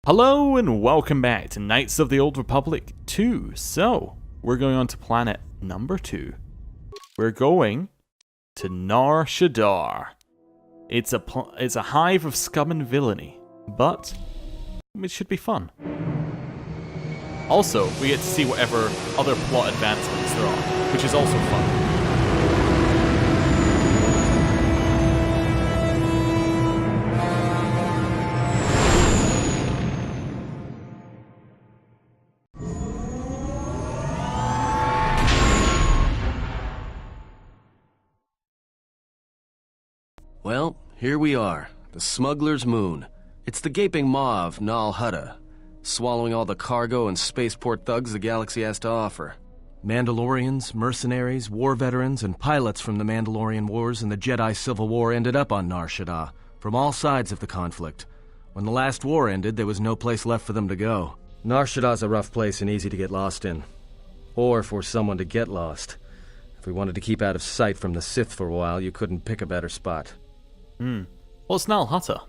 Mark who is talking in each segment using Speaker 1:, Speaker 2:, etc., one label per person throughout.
Speaker 1: Hello and welcome back to Knights of the Old Republic 2. So, we're going on to planet number 2. We're going to Nar-Shaddaa. It's a hive of scum and villainy, but it should be fun. Also, we get to see whatever other plot advancements there are, which is also fun.
Speaker 2: Well, here we are, the Smuggler's Moon. It's the gaping maw of Nar-Shaddaa, swallowing all the cargo and spaceport thugs the galaxy has to offer. Mandalorians, mercenaries, war veterans, and pilots from the Mandalorian Wars and the Jedi Civil War ended up on Nar-Shaddaa, from all sides of the conflict. When the last war ended, there was no place left for them to go. Nar-Shaddaa's a rough place and easy to get lost in. Or for someone to get lost. If we wanted to keep out of sight from the Sith for a while, you couldn't pick a better spot.
Speaker 1: What's Nar-Shaddaa?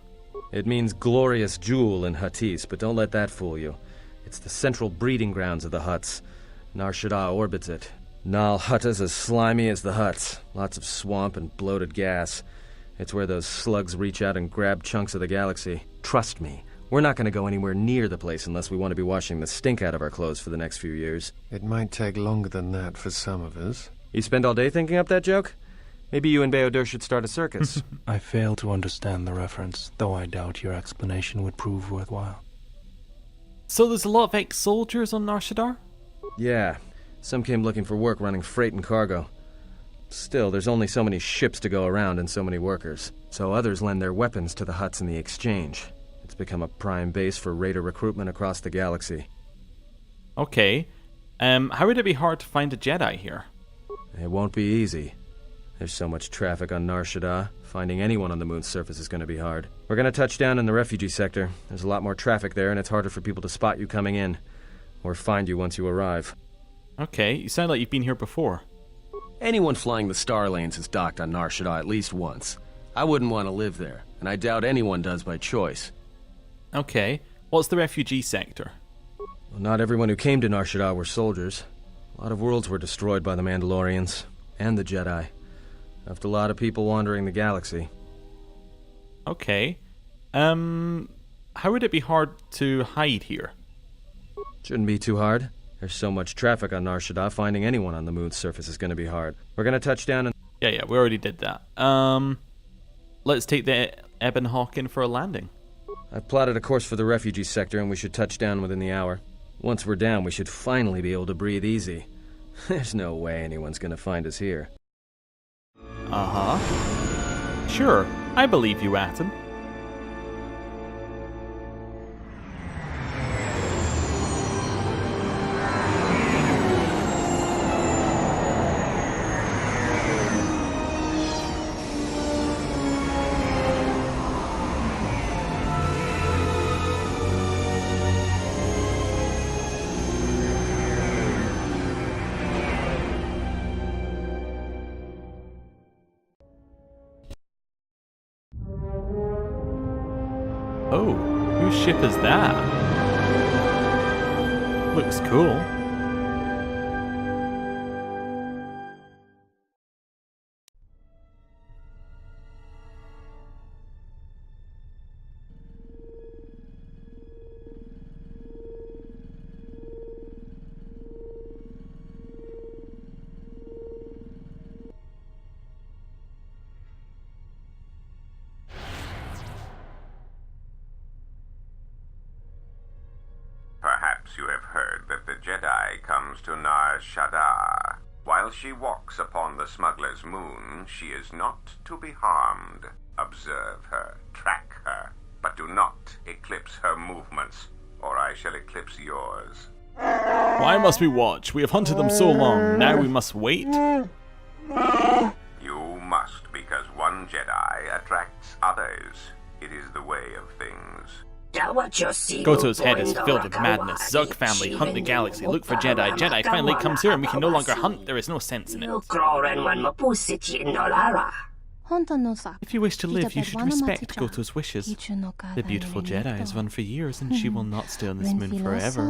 Speaker 2: It means glorious jewel in Huttese, but don't let that fool you. It's the central breeding grounds of the Hutts. Nar-Shaddaa orbits it. Nar-Shaddaa's as slimy as the Hutts. Lots of swamp and bloated gas. It's where those slugs reach out and grab chunks of the galaxy. Trust me, we're not going to go anywhere near the place unless we want to be washing the stink out of our clothes for the next few years.
Speaker 3: It might take longer than that for some of us.
Speaker 2: You spend all day thinking up that joke? Maybe you and Bayodur should start a circus.
Speaker 4: I fail to understand the reference, though I doubt your explanation would prove worthwhile.
Speaker 1: So there's a lot of ex-soldiers on Nar-Shaddaa?
Speaker 2: Yeah, some came looking for work running freight and cargo. Still, there's only so many ships to go around and so many workers. So others lend their weapons to the Hutts in the exchange. It's become a prime base for raider recruitment across the galaxy.
Speaker 1: Okay. How would it be hard to find a Jedi here?
Speaker 2: It won't be easy. There's so much traffic on Nar-Shaddaa, finding anyone on the moon's surface is going to be hard. We're going to touch down in the refugee sector. There's a lot more traffic there, and it's harder for people to spot you coming in. Or find you once you arrive.
Speaker 1: Okay, you sound like you've been here before.
Speaker 2: Anyone flying the Star Lanes has docked on Nar-Shaddaa at least once. I wouldn't want to live there, and I doubt anyone does by choice.
Speaker 1: Okay, what's the refugee sector?
Speaker 2: Well, not everyone who came to Nar-Shaddaa were soldiers. A lot of worlds were destroyed by the Mandalorians, and the Jedi. Left a lot of people wandering the galaxy.
Speaker 1: Okay. How would it be hard to hide here?
Speaker 2: Shouldn't be too hard. There's so much traffic on Nar-Shaddaa, finding anyone on the moon's surface is going to be hard. We're going to touch down and...
Speaker 1: Yeah, we already did that. Let's take the Ebon Hawk in for a landing.
Speaker 2: I've plotted a course for the refugee sector, and we should touch down within the hour. Once we're down, we should finally be able to breathe easy. There's no way anyone's going to find us here.
Speaker 1: Uh-huh. Sure, I believe you, Atom. Oh, whose ship is that? Looks cool.
Speaker 5: Perhaps you have heard that the Jedi comes to Nar-Shaddaa. While she walks upon the Smuggler's Moon, she is not to be harmed. Observe her, track her, but do not eclipse her movements, or I shall eclipse yours.
Speaker 1: Why must we watch? We have hunted them so long, now we must wait?
Speaker 5: You must, because one Jedi attracts others. It is the way of things.
Speaker 1: KOTOR's head is filled with madness. Zug family, hunt the galaxy, look for Jedi. Jedi finally comes here and we can no longer hunt. There is no sense in it. If you wish to live, you should respect Goto's wishes. The beautiful Jedi has run for years, and she will not stay on this moon forever.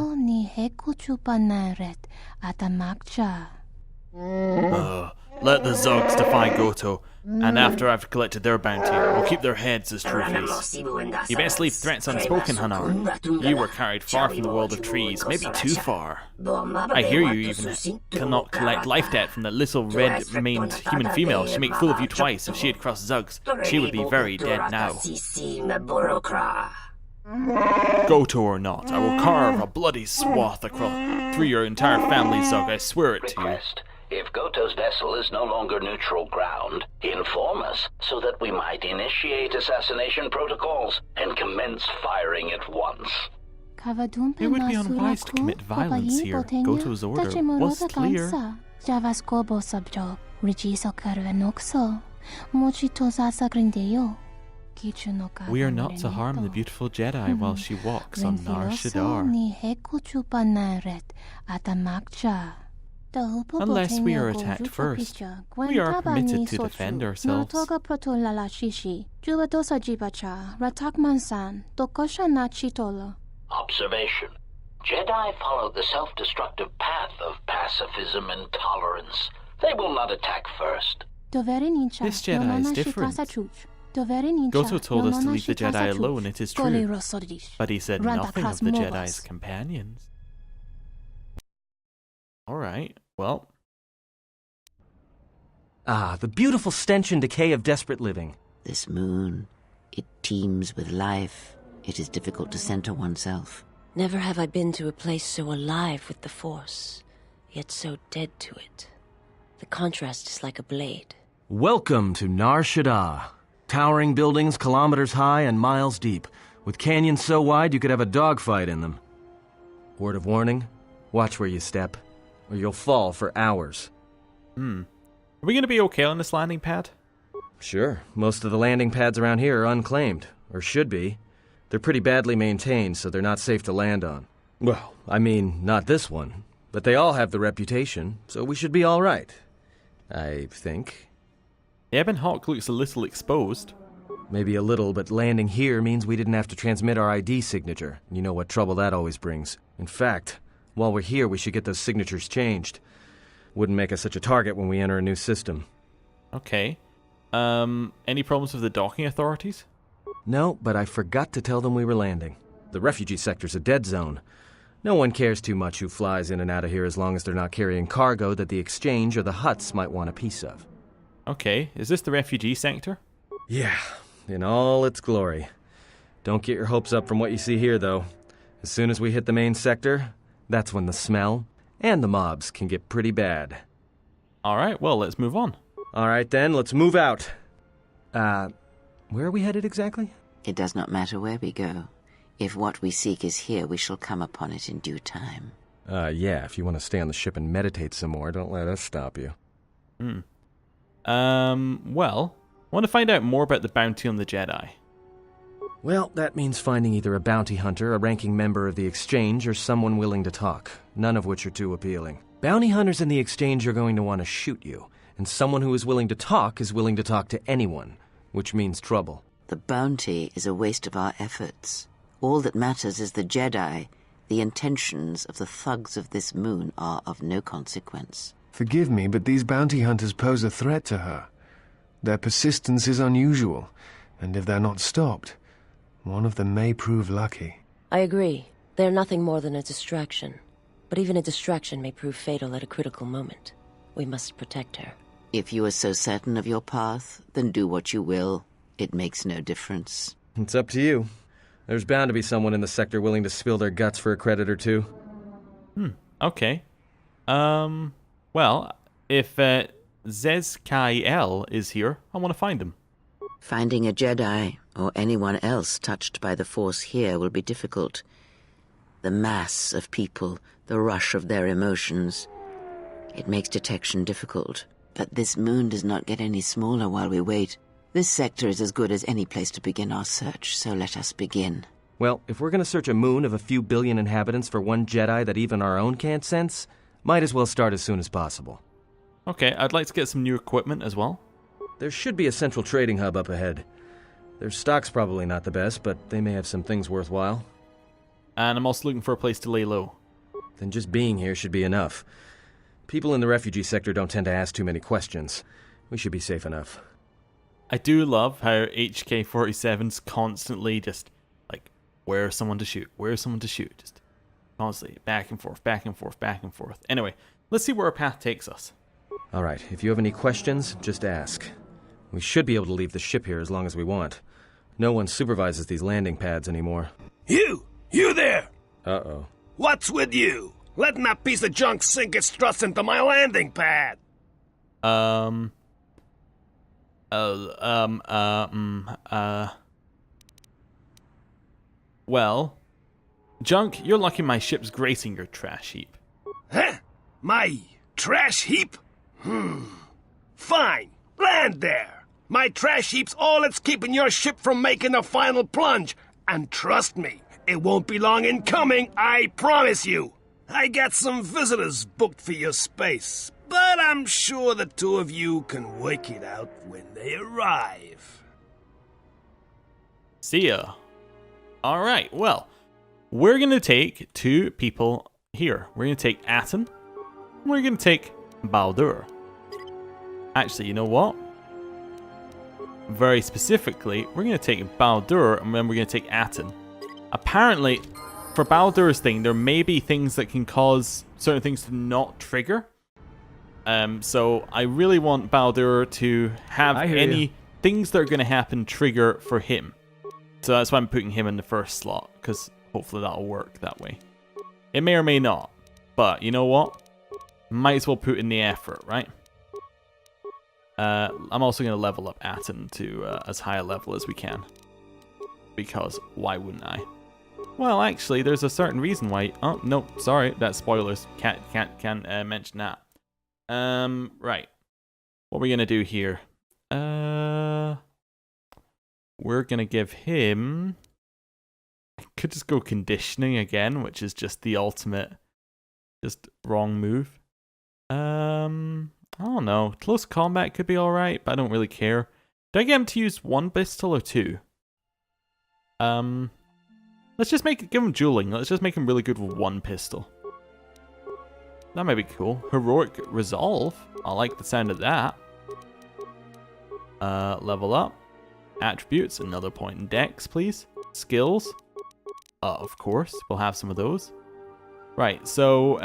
Speaker 1: Let the Zogs defy Goto, and after I've collected their bounty, we'll keep their heads as trophies. You best leave threats unspoken, Hanar. You were carried far from the world of trees, maybe too far. I hear you even cannot collect life debt from the little red-maned human female. She'd make fool of you twice. If she had crossed Zugs, she would be very dead now. Goto or not, I will carve a bloody swath through your entire family, Zug. I swear it to you.
Speaker 6: If Goto's vessel is no longer neutral ground, inform us so that we might initiate assassination protocols and commence firing at once.
Speaker 1: It would be unwise to commit violence here. Goto's order was clear. We are not to harm the beautiful Jedi while she walks on Nar-Shaddaa. Unless we are attacked first, we are permitted to defend ourselves.
Speaker 6: Observation. Jedi follow the self-destructive path of pacifism and tolerance. They will not attack first.
Speaker 1: This Jedi is different. Goto told us to leave the Jedi alone, it is true, but he said nothing of the Jedi's companions. Alright, well.
Speaker 2: Ah, the beautiful stench and decay of desperate living.
Speaker 7: This moon, it teems with life. It is difficult to center oneself.
Speaker 8: Never have I been to a place so alive with the Force, yet so dead to it. The contrast is like a blade.
Speaker 2: Welcome to Nar-Shaddaa. Towering buildings kilometers high and miles deep, with canyons so wide you could have a dogfight in them. Word of warning, watch where you step, or you'll fall for hours.
Speaker 1: Are we going to be okay on this landing pad?
Speaker 2: Sure, most of the landing pads around here are unclaimed, or should be. They're pretty badly maintained, so they're not safe to land on. Well, I mean, not this one, but they all have the reputation, so we should be alright. I think.
Speaker 1: The Ebon Hawk looks a little exposed.
Speaker 2: Maybe a little, but landing here means we didn't have to transmit our ID signature. You know what trouble that always brings. In fact, while we're here, we should get those signatures changed. Wouldn't make us such a target when we enter a new system.
Speaker 1: Okay. Any problems with the docking authorities?
Speaker 2: No, but I forgot to tell them we were landing. The refugee sector's a dead zone. No one cares too much who flies in and out of here as long as they're not carrying cargo that the exchange or the Hutts might want a piece of.
Speaker 1: Okay, is this the refugee sector?
Speaker 2: Yeah, in all its glory. Don't get your hopes up from what you see here, though. As soon as we hit the main sector, that's when the smell and the mobs can get pretty bad.
Speaker 1: Alright, well, let's move on.
Speaker 2: Alright then, let's move out. Where are we headed exactly?
Speaker 7: It does not matter where we go. If what we seek is here, we shall come upon it in due time.
Speaker 2: Yeah, if you want to stay on the ship and meditate some more, don't let us stop you.
Speaker 1: Well, I want to find out more about the bounty on the Jedi.
Speaker 2: Well, that means finding either a bounty hunter, a ranking member of the Exchange, or someone willing to talk, none of which are too appealing. Bounty hunters in the Exchange are going to want to shoot you, and someone who is willing to talk to anyone, which means trouble.
Speaker 7: The bounty is a waste of our efforts. All that matters is the Jedi. The intentions of the thugs of this moon are of no consequence.
Speaker 3: Forgive me, but these bounty hunters pose a threat to her. Their persistence is unusual, and if they're not stopped, one of them may prove lucky.
Speaker 8: I agree. They're nothing more than a distraction. But even a distraction may prove fatal at a critical moment. We must protect her.
Speaker 7: If you are so certain of your path, then do what you will. It makes no difference.
Speaker 2: It's up to you. There's bound to be someone in the sector willing to spill their guts for a credit or two.
Speaker 1: Okay. Well, if Zez-Kai-El is here, I want to find him.
Speaker 7: Finding a Jedi, or anyone else touched by the Force here, will be difficult. The mass of people, the rush of their emotions, it makes detection difficult. But this moon does not get any smaller while we wait. This sector is as good as any place to begin our search, so let us begin.
Speaker 2: Well, if we're going to search a moon of a few billion inhabitants for one Jedi that even our own can't sense, might as well start as soon as possible.
Speaker 1: Okay, I'd like to get some new equipment as well.
Speaker 2: There should be a central trading hub up ahead. Their stock's probably not the best, but they may have some things worthwhile.
Speaker 1: And I'm also looking for a place to lay low.
Speaker 2: Then just being here should be enough. People in the refugee sector don't tend to ask too many questions. We should be safe enough.
Speaker 1: I do love how HK-47's constantly just, like, where's someone to shoot? Where's someone to shoot? Just constantly back and forth, back and forth, back and forth. Anyway, let's see where our path takes us.
Speaker 2: Alright, if you have any questions, just ask. We should be able to leave the ship here as long as we want. No one supervises these landing pads anymore.
Speaker 9: You there!
Speaker 2: Uh-oh.
Speaker 9: What's with you? Letting that piece of junk sink its struts into my landing pad!
Speaker 1: Well, Junk, you're lucky my ship's gracing your trash heap.
Speaker 9: Huh? My trash heap? Fine, land there. My trash heap's all that's keeping your ship from making the final plunge. And trust me, it won't be long in coming, I promise you. I got some visitors booked for your space, but I'm sure the two of you can work it out when they arrive.
Speaker 1: See ya. Alright, well, we're going to take two people here. We're going to take Atten, and we're going to take Baldur. Actually, you know what? Very specifically, we're going to take Baldur, and then we're going to take Atten. Apparently, for Baldur's thing, there may be things that can cause certain things to not trigger. So I really want Baldur to have any things that are going to happen trigger for him. So that's why I'm putting him in the first slot, because hopefully that'll work that way. It may or may not, but you know what? Might as well put in the effort, right? I'm also going to level up Atten to as high a level as we can, because why wouldn't I? Well, actually, there's a certain reason why. Oh no, sorry, that's spoilers. Can't mention that. Right. What are we gonna do here? We're gonna give him. I could just go conditioning again, which is just the ultimate, just wrong move. I don't know. Close combat could be all right, but I don't really care. Do I get him to use one pistol or two? Let's just give him dueling. Let's just make him really good with one pistol. That might be cool. Heroic Resolve. I like the sound of that. Level up. Attributes. Another point in Dex, please. Skills. Of course. We'll have some of those. Right, so,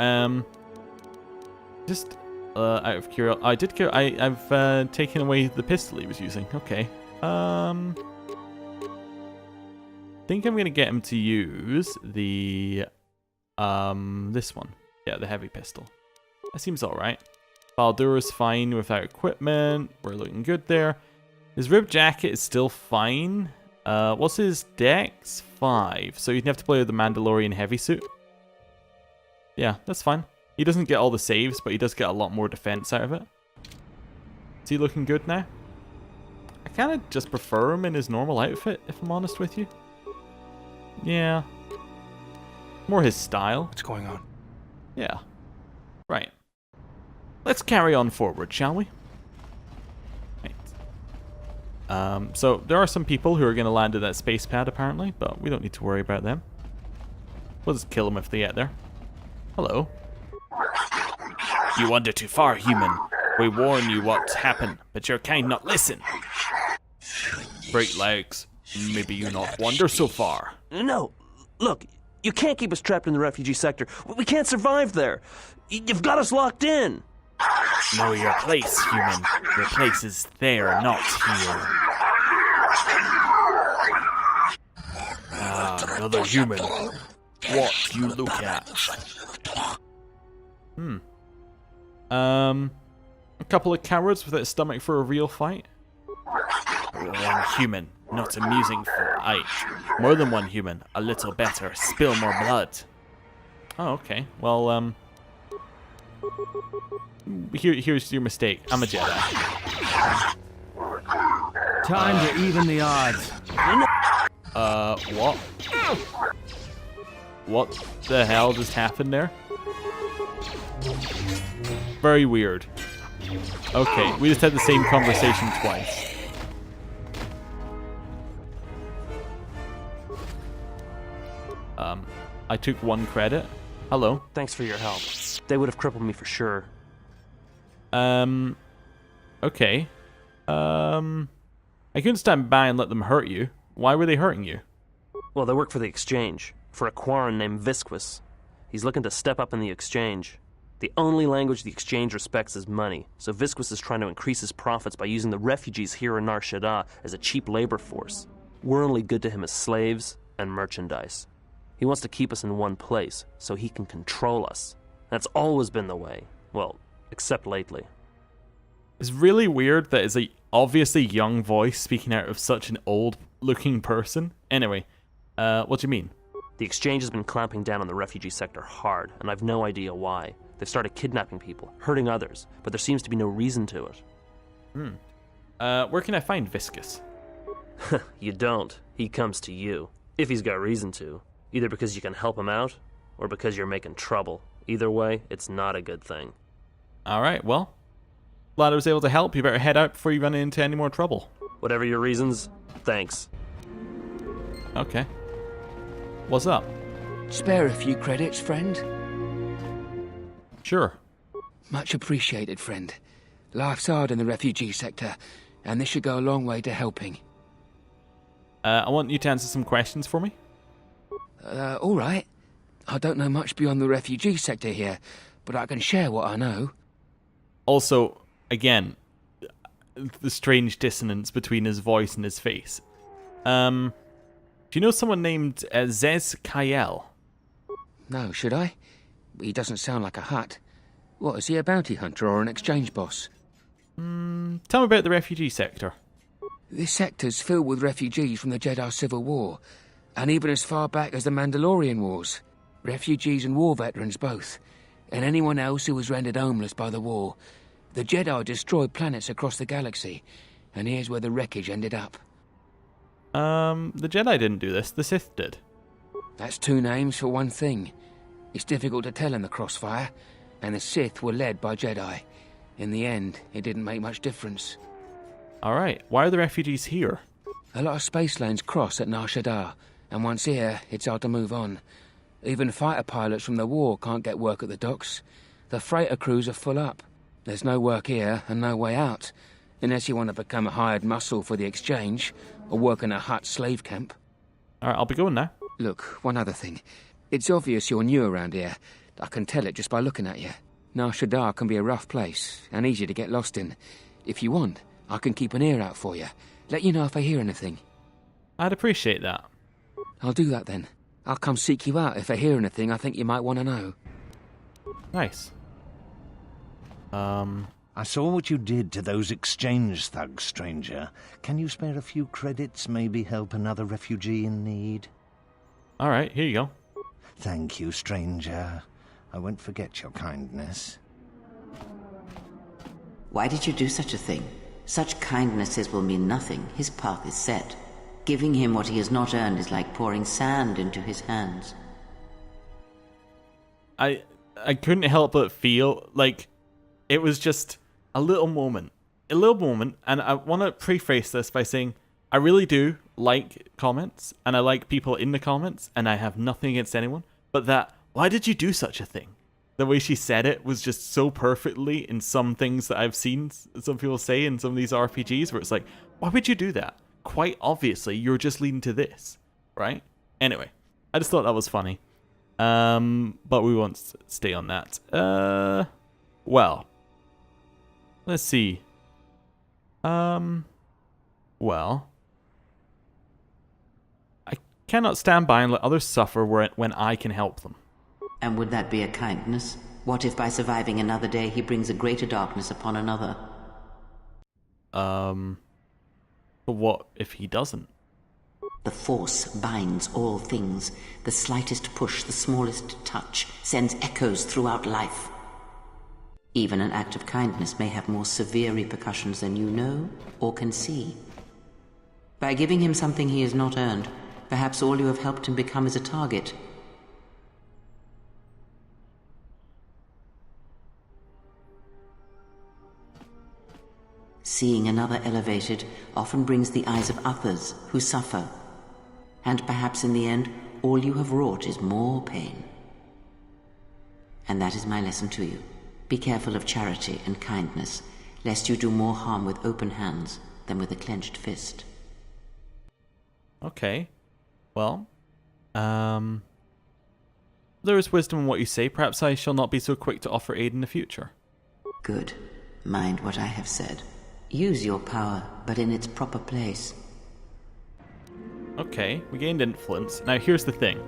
Speaker 1: just, out of curiosity, I've taken away the pistol he was using. Okay. I think I'm going to get him to use the, this one. Yeah, the heavy pistol. That seems alright. Baldur is fine without equipment. We're looking good there. His rib jacket is still fine. What's his dex? 5. So you'd have to play with the Mandalorian heavy suit. Yeah, that's fine. He doesn't get all the saves, but he does get a lot more defense out of it. Is he looking good now? I kind of just prefer him in his normal outfit, if I'm honest with you. Yeah. More his style.
Speaker 4: What's going on?
Speaker 1: Yeah. Right. Let's carry on forward, shall we? Right. So there are some people who are going to land at that space pad apparently, but we don't need to worry about them. We'll just kill them if they get there. Hello. You wander too far, human. We warn you what's happened, but your kind not listen. Break legs. Maybe you not wander so far.
Speaker 10: No, look, you can't keep us trapped in the refugee sector. We can't survive there. You've got us locked in.
Speaker 1: Know your place, human. Your place is there, not here. Another human. What you look at? A couple of cowards without a stomach for a real fight. One human, not amusing fight. More than one human, a little better. Spill more blood. Oh, okay. Well, here's your mistake. I'm a Jedi.
Speaker 11: Time to even the odds.
Speaker 1: What? What the hell just happened there? Very weird. Okay, we just had the same conversation twice. I took 1 credit. Hello.
Speaker 10: Thanks for your help. They would have crippled me for sure.
Speaker 1: Okay. I couldn't stand by and let them hurt you. Why were they hurting you?
Speaker 10: Well, they work for the Exchange, for a Quarren named Visquis. He's looking to step up in the Exchange. The only language the Exchange respects is money, so Visquis is trying to increase his profits by using the refugees here in Nar-Shaddaa as a cheap labor force. We're only good to him as slaves and merchandise. He wants to keep us in one place, so he can control us. That's always been the way. Well, except lately.
Speaker 1: It's really weird that it's a obviously young voice speaking out of such an old-looking person. Anyway, what do you mean?
Speaker 10: The Exchange has been clamping down on the refugee sector hard, and I've no idea why. They've started kidnapping people, hurting others, but there seems to be no reason to it.
Speaker 1: Where can I find Visquis?
Speaker 10: You don't. He comes to you. If he's got reason to. Either because you can help him out, or because you're making trouble. Either way, it's not a good thing.
Speaker 1: Alright, well. Glad I was able to help. You better head out before you run into any more trouble.
Speaker 10: Whatever your reasons, thanks.
Speaker 1: Okay. What's up?
Speaker 12: Spare a few credits, friend?
Speaker 1: Sure.
Speaker 12: Much appreciated, friend. Life's hard in the refugee sector, and this should go a long way to helping.
Speaker 1: I want you to answer some questions for me.
Speaker 12: All right. I don't know much beyond the refugee sector here, but I can share what I know.
Speaker 1: Also, again, the strange dissonance between his voice and his face. Do you know someone named Zez Kayel?
Speaker 12: No, should I? He doesn't sound like a Hutt. What, is he a bounty hunter or an exchange boss?
Speaker 1: Tell me about the refugee sector.
Speaker 12: This sector's filled with refugees from the Jedi Civil War, and even as far back as the Mandalorian Wars. Refugees and war veterans both, and anyone else who was rendered homeless by the war. The Jedi destroyed planets across the galaxy, and here's where the wreckage ended up.
Speaker 1: The Jedi didn't do this, the Sith did.
Speaker 12: That's 2 names for one thing. It's difficult to tell in the crossfire, and the Sith were led by Jedi. In the end, it didn't make much difference.
Speaker 1: Alright, why are the refugees here?
Speaker 12: A lot of space lanes cross at Nar-Shaddaa, and once here, it's hard to move on. Even fighter pilots from the war can't get work at the docks. The freighter crews are full up. There's no work here and no way out, unless you want to become a hired muscle for the Exchange, or work in a Hutt slave camp.
Speaker 1: Alright, I'll be going now.
Speaker 12: Look, one other thing. It's obvious you're new around here. I can tell it just by looking at you. Nar-Shaddaa can be a rough place, and easy to get lost in. If you want, I can keep an ear out for you. Let you know if I hear anything.
Speaker 1: I'd appreciate that.
Speaker 12: I'll do that then. I'll come seek you out if I hear anything I think you might want to know.
Speaker 1: Nice.
Speaker 13: I saw what you did to those exchange thugs, stranger. Can you spare a few credits, maybe help another refugee in need?
Speaker 1: Alright, here you go.
Speaker 13: Thank you, stranger. I won't forget your kindness.
Speaker 7: Why did you do such a thing? Such kindnesses will mean nothing. His path is set. Giving him what he has not earned is like pouring sand into his hands.
Speaker 1: I couldn't help but feel like it was just a little moment. And I want to preface this by saying I really do like comments, and I like people in the comments, and I have nothing against anyone, but that, why did you do such a thing? The way she said it was just so perfectly in some things that I've seen some people say in some of these RPGs, where it's like, why would you do that? Quite obviously, you're just leading to this, right? Anyway, I just thought that was funny. But we won't stay on that. Well, let's see. Well, I cannot stand by and let others suffer when I can help them.
Speaker 7: And would that be a kindness? What if by surviving another day he brings a greater darkness upon another?
Speaker 1: But what if he doesn't?
Speaker 7: The Force binds all things. The slightest push, the smallest touch, sends echoes throughout life. Even an act of kindness may have more severe repercussions than you know or can see. By giving him something he has not earned, perhaps all you have helped him become is a target. Seeing another elevated often brings the eyes of others who suffer. And perhaps in the end, all you have wrought is more pain. And that is my lesson to you. Be careful of charity and kindness, lest you do more harm with open hands than with a clenched fist.
Speaker 1: Okay. Well, there is wisdom in what you say. Perhaps I shall not be so quick to offer aid in the future.
Speaker 7: Good. Mind what I have said. Use your power, but in its proper place.
Speaker 1: Okay, we gained influence. Now here's the thing.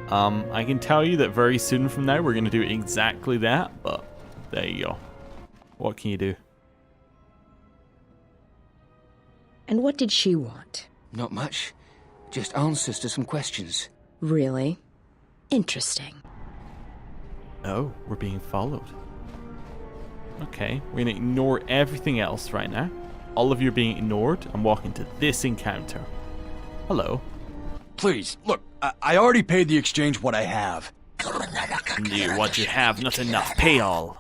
Speaker 1: I can tell you that very soon from now we're going to do exactly that, but there you go. What can you do?
Speaker 14: And what did she want?
Speaker 12: Not much. Just answers to some questions.
Speaker 14: Really? Interesting.
Speaker 1: Oh, we're being followed. Okay, we're going to ignore everything else right now. All of you are being ignored and walk into this encounter. Hello.
Speaker 15: Please, look, I already paid the exchange what I have.
Speaker 1: What you have, not enough. Pay all.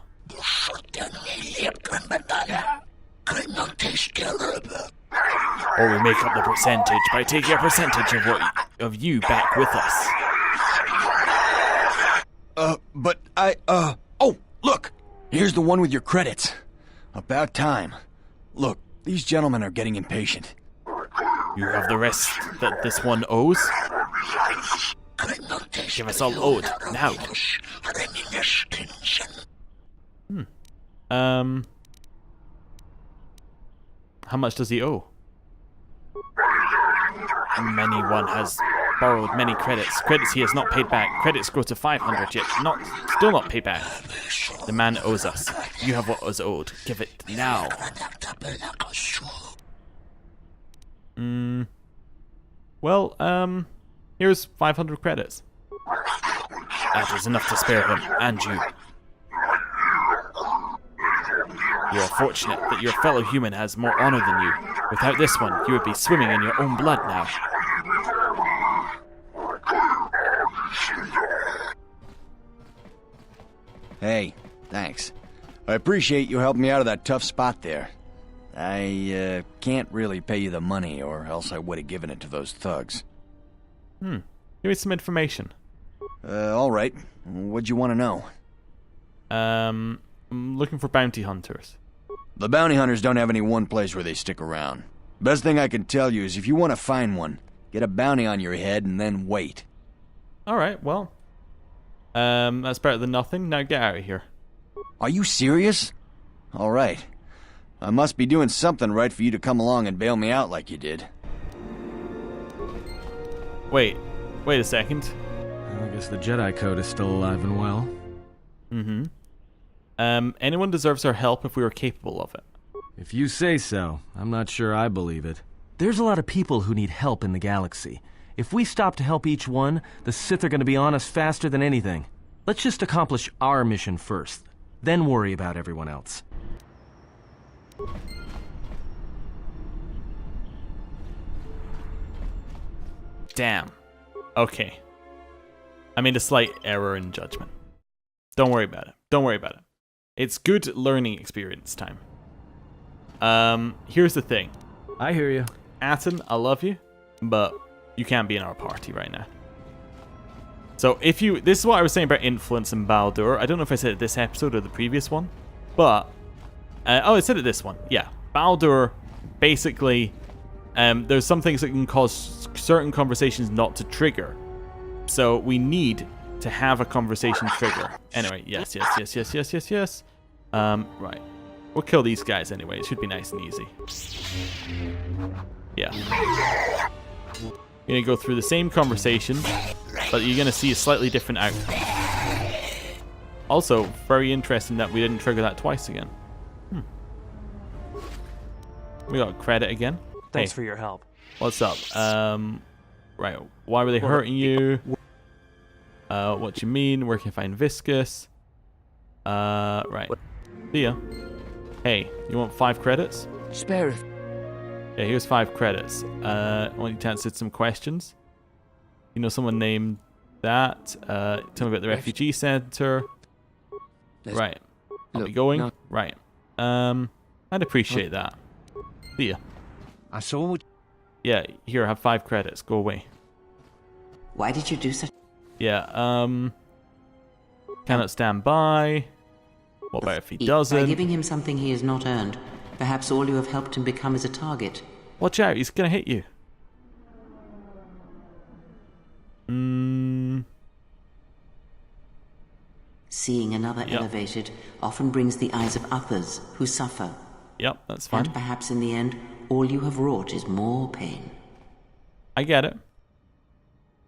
Speaker 1: Or we make up the percentage by taking a percentage of you back with us.
Speaker 15: But oh, look! Here's the one with your credits. About time. Look, these gentlemen are getting impatient.
Speaker 1: You have the rest that this one owes? Give us all owed, now. How much does he owe? Many one has borrowed many credits. Credits he has not paid back. Credits grow to 500 yet still not paid back. The man owes us. You have what was owed. Give it now. Well, here's 500 credits. That is enough to spare him, and you. You are fortunate that your fellow human has more honor than you. Without this one, you would be swimming in your own blood now.
Speaker 15: Hey, thanks. I appreciate you helping me out of that tough spot there. I can't really pay you the money, or else I would have given it to those thugs.
Speaker 1: Give me some information.
Speaker 15: Alright. What'd you want to know?
Speaker 1: I'm looking for bounty hunters.
Speaker 15: The bounty hunters don't have any one place where they stick around. Best thing I can tell you is if you want to find one, get a bounty on your head and then wait.
Speaker 1: Alright, well. That's better than nothing. Now get out of here.
Speaker 15: Are you serious? Alright. I must be doing something right for you to come along and bail me out like you did.
Speaker 1: Wait a second.
Speaker 3: I guess the Jedi Code is still alive and well.
Speaker 1: Anyone deserves our help if we were capable of it.
Speaker 11: If you say so, I'm not sure I believe it. There's a lot of people who need help in the galaxy. If we stop to help each one, the Sith are going to be on us faster than anything. Let's just accomplish our mission first, then worry about everyone else.
Speaker 1: Damn. Okay. I made a slight error in judgment. Don't worry about it. Don't worry about it. It's good learning experience time. Here's the thing.
Speaker 11: I hear you.
Speaker 1: Atten, I love you, but you can't be in our party right now. So if you... This is what I was saying about influence and Baldur. I don't know if I said it this episode or the previous one, but... I said it this one. Yeah. Baldur, basically, there's some things that can cause certain conversations not to trigger. So we need to have a conversation trigger. Anyway, yes. Right. We'll kill these guys anyway. It should be nice and easy. Yeah. You're gonna go through the same conversation, but you're gonna see a slightly different outcome. Also, very interesting that we didn't trigger that twice again. We got credit again.
Speaker 10: Thanks for your help.
Speaker 1: What's up? Right. Why were they hurting you? What you mean? Where can I find Viscous? Right. See ya. Hey, you want 5 credits?
Speaker 12: Spare it.
Speaker 1: Yeah, here's 5 credits. I want you to answer some questions. You know someone named that? Tell me about the refugee center. Right. I'll be going. Right. I'd appreciate that. See ya.
Speaker 13: I saw what...
Speaker 1: Yeah, here, have 5 credits. Go away.
Speaker 7: Why did you do such...
Speaker 1: Yeah, cannot stand by. What about if he
Speaker 7: By
Speaker 1: doesn't?
Speaker 7: giving him something he has not earned, perhaps all you have helped him become is a target.
Speaker 1: Watch out, he's gonna hit you.
Speaker 7: Seeing another elevated often brings the eyes of others who suffer.
Speaker 1: Yep, that's fine.
Speaker 7: And perhaps in the end, all you have wrought is more pain.
Speaker 1: I get it.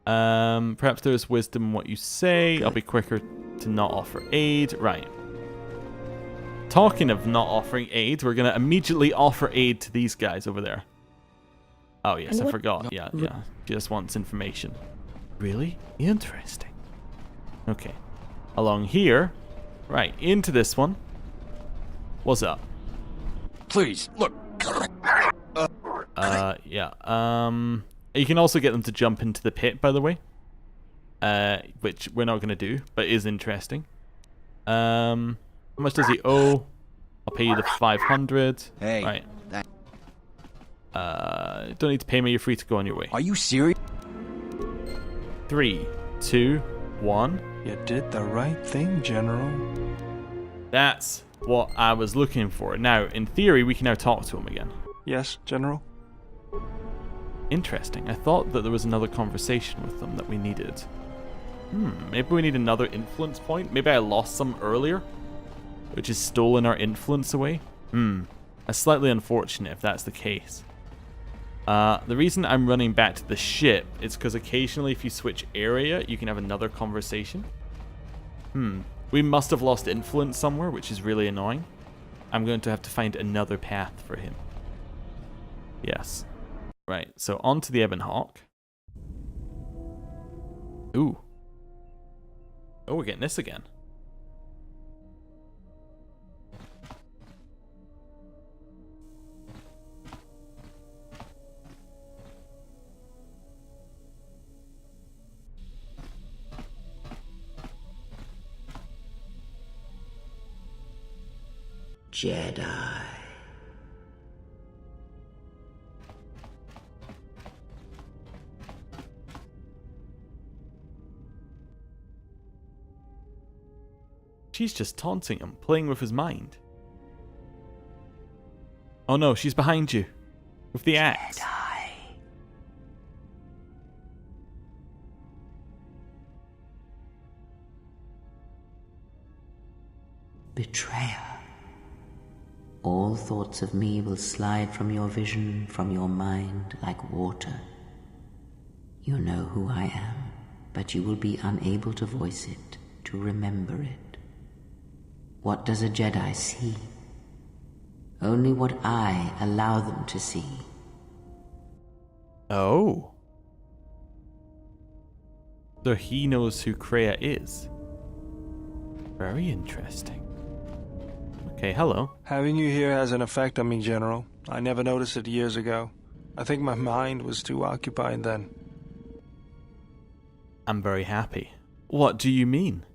Speaker 1: Perhaps there's wisdom in what you say. I'll be quicker to not offer aid. Right. Talking of not offering aid, we're going to immediately offer aid to these guys over there. Oh, yes, I forgot. Yeah. Just wants information. Really? Interesting. Okay. Along here. Right, into this one. What's up?
Speaker 15: Please, look.
Speaker 1: Yeah. You can also get them to jump into the pit, by the way. Which we're not going to do, but is interesting. How much does he owe? I'll pay you the 500.
Speaker 15: Hey.
Speaker 1: Right. Don't need to pay me, you're free to go on your way.
Speaker 15: Are you serious?
Speaker 1: 3, 2, 1.
Speaker 4: You did the right thing, General.
Speaker 1: That's what I was looking for. Now, in theory, we can now talk to him again.
Speaker 4: Yes, General?
Speaker 1: Interesting. I thought that there was another conversation with them that we needed. Maybe we need another influence point? Maybe I lost some earlier? Which has stolen our influence away? That's slightly unfortunate if that's the case. The reason I'm running back to the ship is because occasionally if you switch area, you can have another conversation. We must have lost influence somewhere, which is really annoying. I'm going to have to find another path for him. Yes. Right, so on to the Ebon Hawk. Ooh. Oh, we're getting this again.
Speaker 7: Jedi.
Speaker 1: She's just taunting him, playing with his mind. Oh no, she's behind you. With the axe.
Speaker 7: Jedi. Betrayer. All thoughts of me will slide from your vision, from your mind, like water. You know who I am, but you will be unable to voice it, to remember it. What does a Jedi see? Only what I allow them to see.
Speaker 1: Oh. So he knows who Kreia is. Very interesting. Okay, hello.
Speaker 4: Having you here has an effect on me, General. I never noticed it years ago. I think my mind was too occupied then.
Speaker 1: I'm very happy. What do you mean?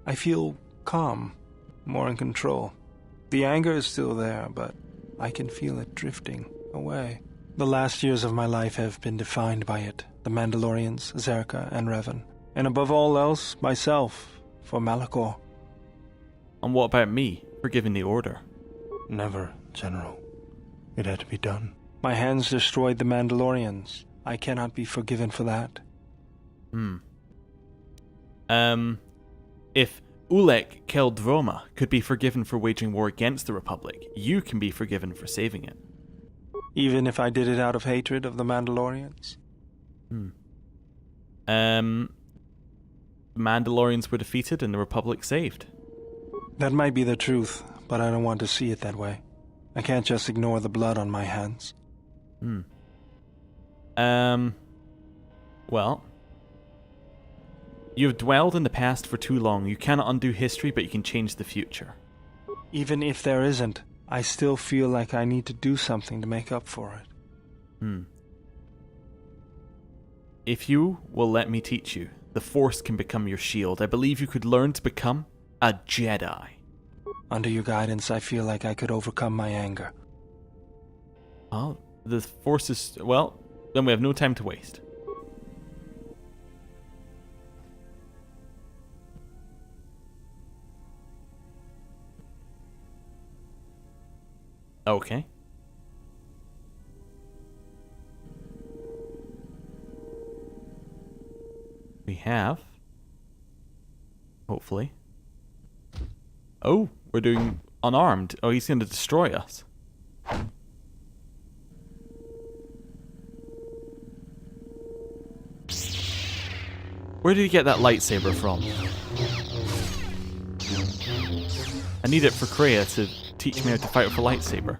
Speaker 4: I feel calm, more in control. The anger is still there, but I can feel it drifting away. The last years of my life have been defined by it. The Mandalorians, Zerka, and Revan. And above all else, myself, for Malachor.
Speaker 1: And what about me, for giving the order?
Speaker 4: Never, General. It had to be done. My hands destroyed the Mandalorians. I cannot be forgiven for that.
Speaker 1: If Ulek Keldroma could be forgiven for waging war against the Republic, you can be forgiven for saving it.
Speaker 4: Even if I did it out of hatred of the Mandalorians?
Speaker 1: The Mandalorians were defeated and the Republic saved.
Speaker 4: That might be the truth, but I don't want to see it that way. I can't just ignore the blood on my hands.
Speaker 1: Well, you have dwelled in the past for too long. You cannot undo history, but you can change the future.
Speaker 4: Even if there isn't, I still feel like I need to do something to make up for it.
Speaker 1: If you will let me teach you, the Force can become your shield. I believe you could learn to become a Jedi.
Speaker 4: Under your guidance, I feel like I could overcome my anger.
Speaker 1: Oh, the Force is... Well, then we have no time to waste. Okay. We have... Hopefully. Oh, we're doing unarmed. Oh, he's going to destroy us. Where did he get that lightsaber from? I need it for Kreia to teach me how to fight with a lightsaber.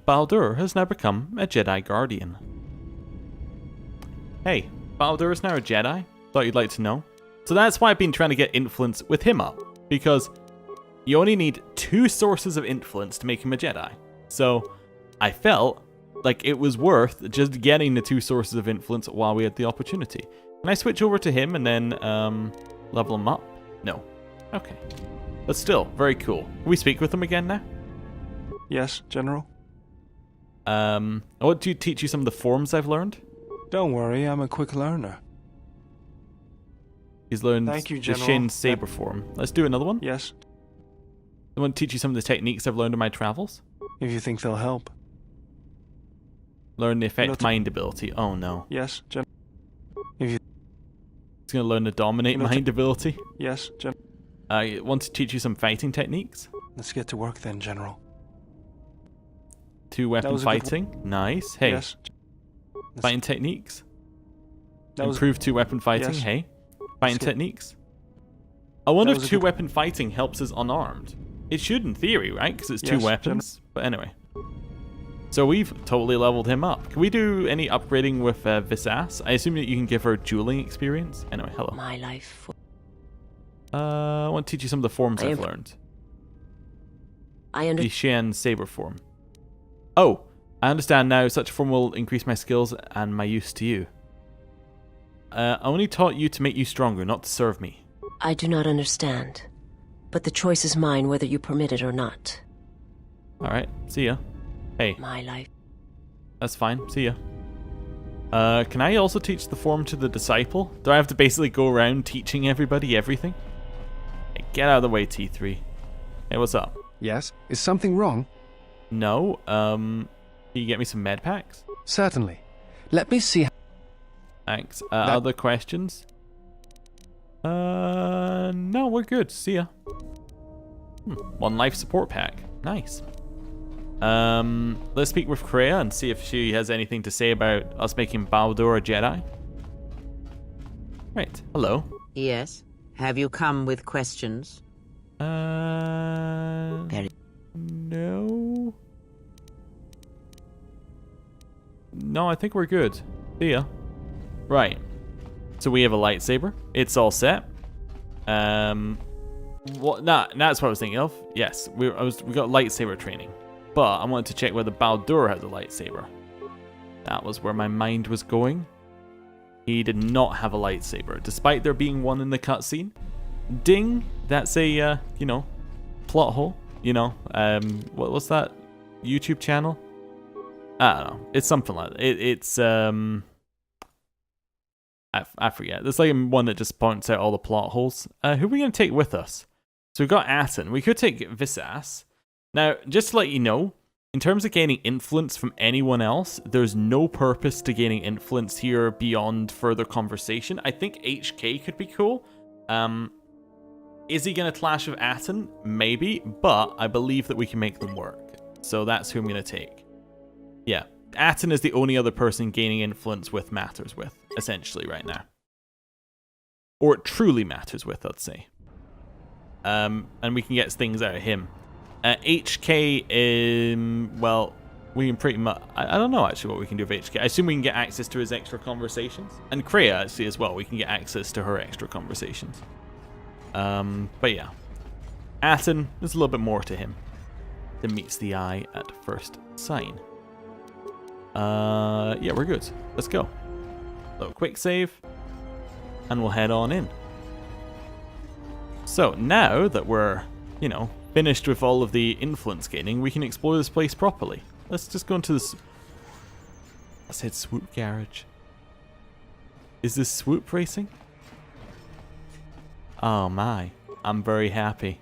Speaker 1: Baldur has now become a Jedi Guardian. Hey, Baldur is now a Jedi. Thought you'd like to know. So that's why I've been trying to get influence with him up. Because you only need 2 sources of influence to make him a Jedi. So I felt like it was worth just getting the 2 sources of influence while we had the opportunity. Can I switch over to him and then level him up? No. Okay. But still, very cool. Can we speak with him again now?
Speaker 4: Yes, General?
Speaker 1: I want to teach you some of the forms I've learned.
Speaker 4: Don't worry, I'm a quick learner.
Speaker 1: He's learned
Speaker 4: Thank you,
Speaker 1: the
Speaker 4: General.
Speaker 1: Shin Saber form. Let's do another one.
Speaker 4: Yes.
Speaker 1: I want to teach you some of the techniques I've learned in my travels.
Speaker 4: If you think they'll help.
Speaker 1: Learn the effect mind ability. Oh no.
Speaker 4: Yes, General. If you...
Speaker 1: He's going to learn the dominate mind ability.
Speaker 4: Yes, General.
Speaker 1: I want to teach you some fighting techniques.
Speaker 4: Let's get to work then, General.
Speaker 1: 2 weapon fighting. Nice. Hey.
Speaker 4: Yes.
Speaker 1: Fighting techniques.
Speaker 4: That was...
Speaker 1: Improve 2 weapon fighting.
Speaker 4: Yes.
Speaker 1: Hey. Fighting techniques. I wonder
Speaker 4: That
Speaker 1: if
Speaker 4: was a
Speaker 1: 2
Speaker 4: good-
Speaker 1: weapon fighting helps us unarmed. It should in theory, right? Because it's 2
Speaker 4: Yes,
Speaker 1: weapons. But anyway. So we've totally leveled him up. Can we do any upgrading with Visas? I assume that you can give her dueling experience. Anyway, hello.
Speaker 8: My life.
Speaker 1: I want to teach you some of the forms I've learned.
Speaker 8: I
Speaker 1: The Shin Saber form. Oh, I understand now. Such a form will increase my skills and my use to you. I only taught you to make you stronger, not to serve me.
Speaker 8: I do not understand. But the choice is mine whether you permit it or not.
Speaker 1: Alright, see ya. Hey.
Speaker 8: My life.
Speaker 1: That's fine, see ya. Can I also teach the form to the disciple? Do I have to basically go around teaching everybody everything? Hey, get out of the way, T3. Hey, what's up?
Speaker 3: Yes? Is something wrong?
Speaker 1: No, can you get me some med packs?
Speaker 3: Certainly. Let me see.
Speaker 1: Thanks. Other questions? No, we're good. See ya. 1 life support pack. Nice. Let's speak with Kreia and see if she has anything to say about us making Baldur a Jedi. Right. Hello.
Speaker 7: Yes? Have you come with questions?
Speaker 1: No. No, I think we're good. See ya. Right. So we have a lightsaber. It's all set. What? Nah, that's what I was thinking of. Yes, we got lightsaber training, but I wanted to check whether Baldur has a lightsaber. That was where my mind was going. He did not have a lightsaber, despite there being one in the cutscene. Ding. That's a plot hole. What's that YouTube channel? I don't know. It's something like that. It's I forget. There's like one that just points out all the plot holes. Who are we going to take with us? So we've got Aten. We could take Visas. Now, just to let you know, in terms of gaining influence from anyone else, there's no purpose to gaining influence here beyond further conversation. I think HK could be cool. Is he going to clash with Aten? Maybe, but I believe that we can make them work. So that's who I'm going to take. Yeah. Aten is the only other person gaining influence with matters with, essentially, right now. Or it truly matters with, I'd say. And we can get things out of him. HK, well, we can pretty much... I don't know, actually, what we can do with HK. I assume we can get access to his extra conversations. And Kreia, actually, as well. We can get access to her extra conversations. But yeah. Aten, there's a little bit more to him. than meets the eye at first sight. Yeah, we're good. Let's go. Little quick save, and we'll head on in. So now that we're, you know, finished with all of the influence gaining, we can explore this place properly. Let's just go into this. I said swoop garage. Is this swoop racing? Oh my, I'm very happy.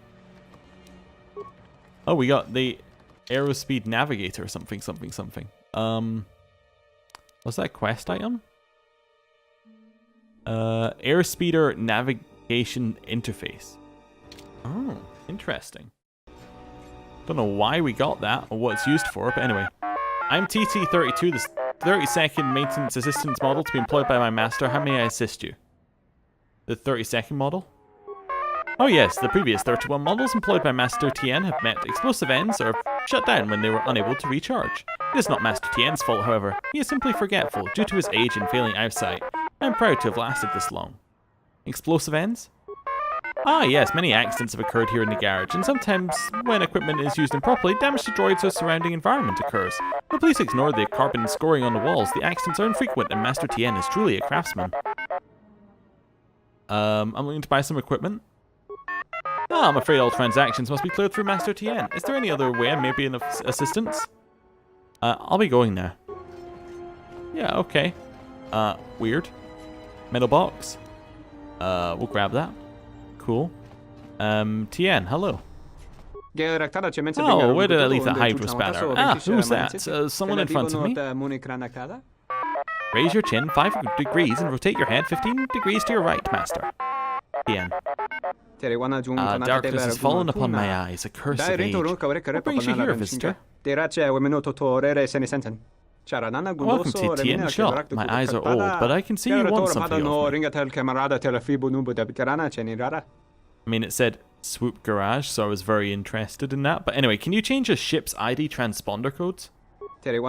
Speaker 1: Oh, we got the Aerospeed Navigator, something. What's that quest item? Airspeeder Navigation Interface. Oh, interesting. Don't know why we got that or what it's used for, but anyway. I'm TT32, the 32nd Maintenance Assistance Model to be employed by my master. How may I assist you? The 32nd model? Oh yes, the previous 31 models employed by Master Tien have met explosive ends or shut down when they were unable to recharge. It is not Master Tien's fault, however. He is simply forgetful due to his age and failing eyesight. I am proud to have lasted this long. Explosive ends? Ah yes, many accidents have occurred here in the garage, and sometimes when equipment is used improperly, damage to droids or surrounding environment occurs. But please ignore the carbon scoring on the walls. The accidents are infrequent and Master Tien is truly a craftsman. I'm looking to buy some equipment. Ah, I'm afraid all transactions must be cleared through Master Tien. Is there any other way I may be of assistance? I'll be going now. Yeah, okay. Weird. Metal box. We'll grab that. Cool. Tien, hello. Oh, where did I leave the hydro spatter? Ah, who's that? Someone in front of me? Raise your chin 5 degrees and rotate your head 15 degrees to your right, Master. Tien. Darkness has fallen upon my eyes, a curse of age. What brings you here, visitor? Welcome to Tien shop. My eyes are old, but I can see you want something of me. I mean, it said Swoop Garage, so I was very interested in that. But anyway, can you change a ship's ID transponder codes? Could I?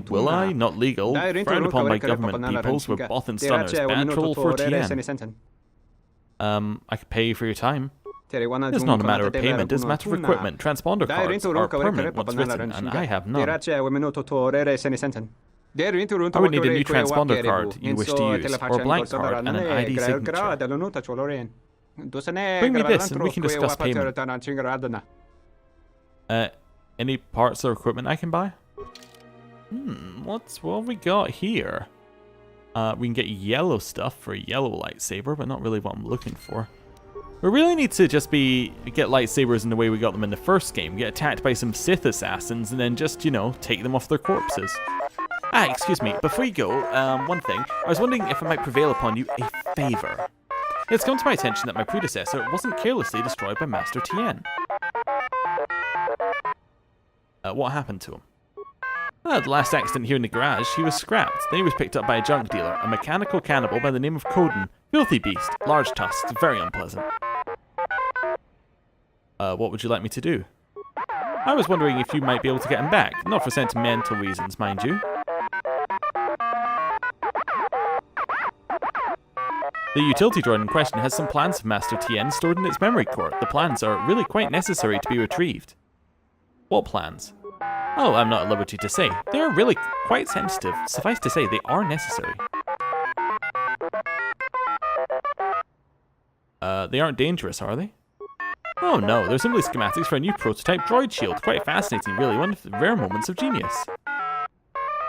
Speaker 1: Will I? Not legal. Frowned upon by government peoples. We're both in stunners. Bad trouble for Tien. I could pay you for your time. It's not a matter of payment, it's a matter of equipment. Transponder cards are permanent once written, and I have none. I would need a new transponder card you wish to use, or a blank card and an ID signature. Bring me this and we can discuss payment. Any parts or equipment I can buy? What have we got here? We can get yellow stuff for a yellow lightsaber, but not really what I'm looking for. We really need to just get lightsabers in the way we got them in the first game. Get attacked by some Sith assassins and then just, you know, take them off their corpses. Ah, excuse me, before you go, one thing. I was wondering if I might prevail upon you a favor. It's come to my attention that my predecessor wasn't carelessly destroyed by Master Tien. What happened to him? The last accident here in the garage, he was scrapped. Then he was picked up by a junk dealer, a mechanical cannibal by the name of Koden. Filthy beast, large tusks, very unpleasant. What would you like me to do? I was wondering if you might be able to get him back. Not for sentimental reasons, mind you. The utility droid in question has some plans for Master Tien stored in its memory core. The plans are really quite necessary to be retrieved. What plans? Oh, I'm not at liberty to say. They are really quite sensitive. Suffice to say, they are necessary. They aren't dangerous, are they? Oh no, they're simply schematics for a new prototype droid shield. Quite fascinating, really. One of the rare moments of genius.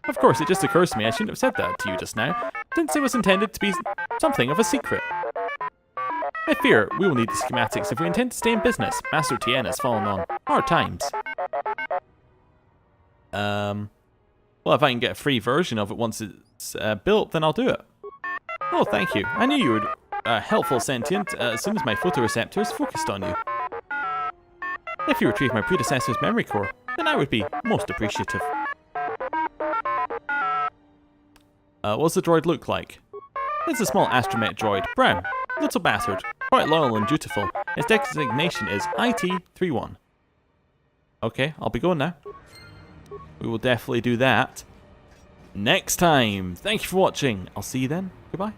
Speaker 1: Of course, it just occurs to me I shouldn't have said that to you just now, since it was intended to be something of a secret. I fear we will need the schematics if we intend to stay in business. Master Tien has fallen on hard times. Well, if I can get a free version of it once it's built, then I'll do it. Oh, thank you. I knew you were helpful sentient as soon as my photoreceptors focused on you. If you retrieve my predecessor's memory core, then I would be most appreciative. What does the droid look like? It's a small astromech droid, brown, little battered, quite loyal and dutiful. Its designation is IT-31. Okay, I'll be going now. We will definitely do that next time. Thank you for watching. I'll see you then. Goodbye.